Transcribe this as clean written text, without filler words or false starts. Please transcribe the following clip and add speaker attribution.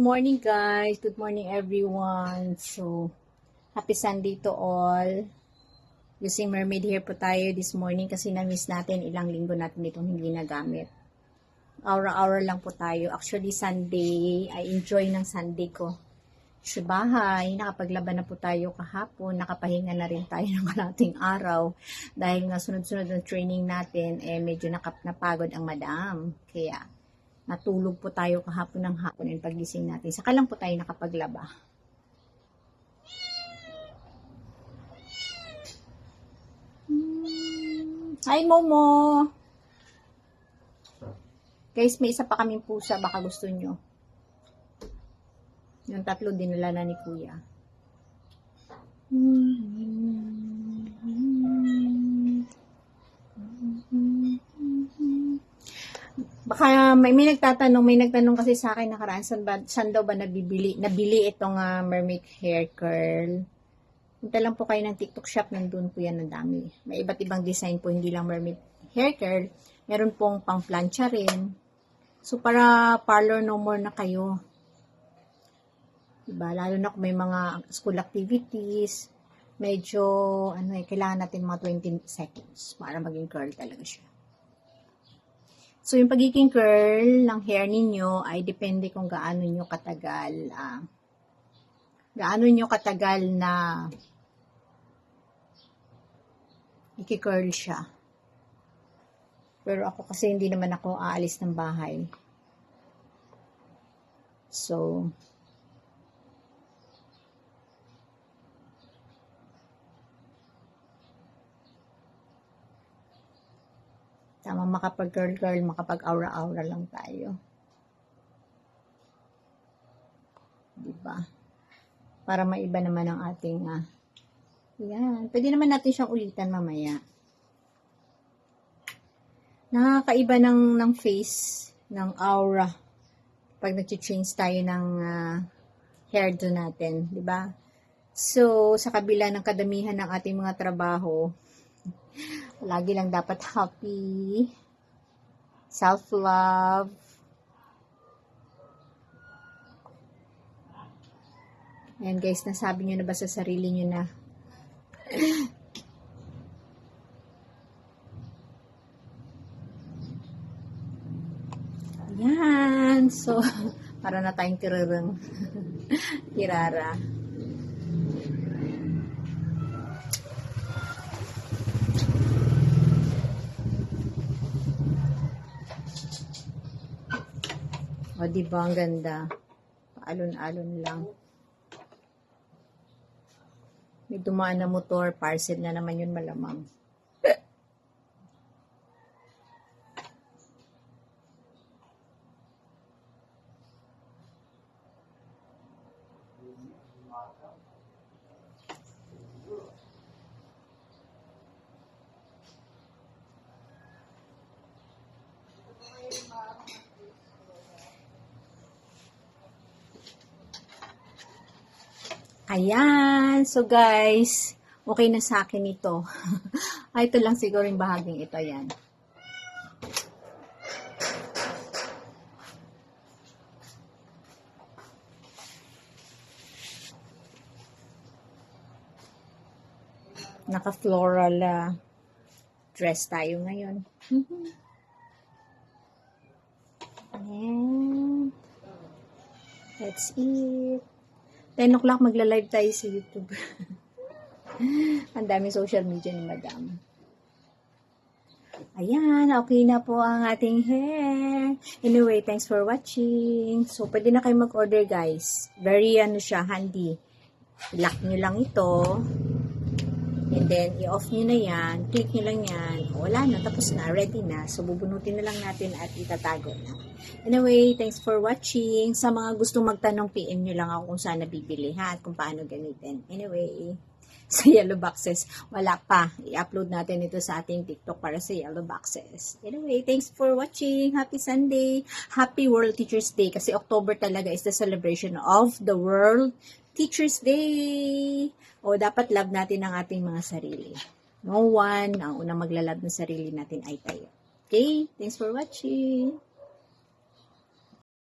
Speaker 1: Morning guys, good morning everyone. So, happy Sunday to all. Using mermaid hair po tayo this morning kasi na-miss natin, ilang linggo natin itong hindi nagamit. Aura-aura lang po tayo. Actually, Sunday, I enjoy ng Sunday ko. Sa bahay, nakapaglaban na po tayo kahapon, nakapahinga na rin tayo ng kalating araw. Dahil nga sunod-sunod ng training natin, medyo napagod ang madam. Kaya, natulog po tayo kahapon ng hapon and pagising natin. Saka lang po tayo nakapaglaba. Hi, Momo! Guys, may isa pa kaming pusa. Baka gusto nyo. Yung tatlo dinala na ni Kuya. Baka may nagtanong kasi sa akin nakaraan, saan daw ba nabili itong mermaid hair curl. Punta lang po kayo ng TikTok shop, nandun po yan, ang dami. May iba't ibang design po, hindi lang mermaid hair curl. Meron pong pang plancha rin. So, para parlor no more na kayo. Diba? Lalo na kung may mga school activities, medyo, kailangan natin mga 20 seconds para maging curl talaga siya. So, yung pagiging curl ng hair ninyo ay depende kung gaano nyo katagal na iki-curl siya. Pero ako kasi hindi naman ako aalis ng bahay. So, tama, makapag-curl-curl, makapag-aura-aura lang tayo. Diba? Para maiba naman ang ating, yan. Pwede naman natin siyang ulitan mamaya. Nakakaiba ng face, ng aura, pag nag-change tayo ng hairdo natin. Diba? So, sa kabila ng kadamihan ng ating mga trabaho, lagi lang dapat happy, self-love. Ayan guys, nasabi nyo na ba sa sarili nyo na ayan, so para na tayong tirarang kirara. O, diba? Ang ganda. Paalon-alon lang. May dumaan na motor. Parcel na naman yun, malamang. Ayan. So, guys, okay na sa akin ito. Ito lang siguro yung bahaging ito. Ayan. Naka-floral dress tayo ngayon. Ayan. That's it. 10 o'clock magla-live tayo sa YouTube. Ang daming social media ni Madam. Ayan, okay na po ang ating hair. Anyway, thanks for watching. So, pwede na kayo mag-order, guys. Very, handy. Lock nyo lang ito. And then, i-off nyo na yan. Click nyo lang yan. Wala na, tapos na. Ready na. So, bubunutin na lang natin at itatago na. Anyway, thanks for watching. Sa mga gustong magtanong, PM nyo lang ako kung saan nabibili, ha? At kung paano gamitin. Anyway, sa yellow boxes, wala pa. I-upload natin ito sa ating TikTok para sa yellow boxes. Anyway, thanks for watching. Happy Sunday. Happy World Teachers Day. Kasi October talaga is the celebration of the World Teachers Day. O, dapat love natin ang ating mga sarili. No one, ang unang maglalove ng sarili natin ay tayo. Okay? Thanks for watching.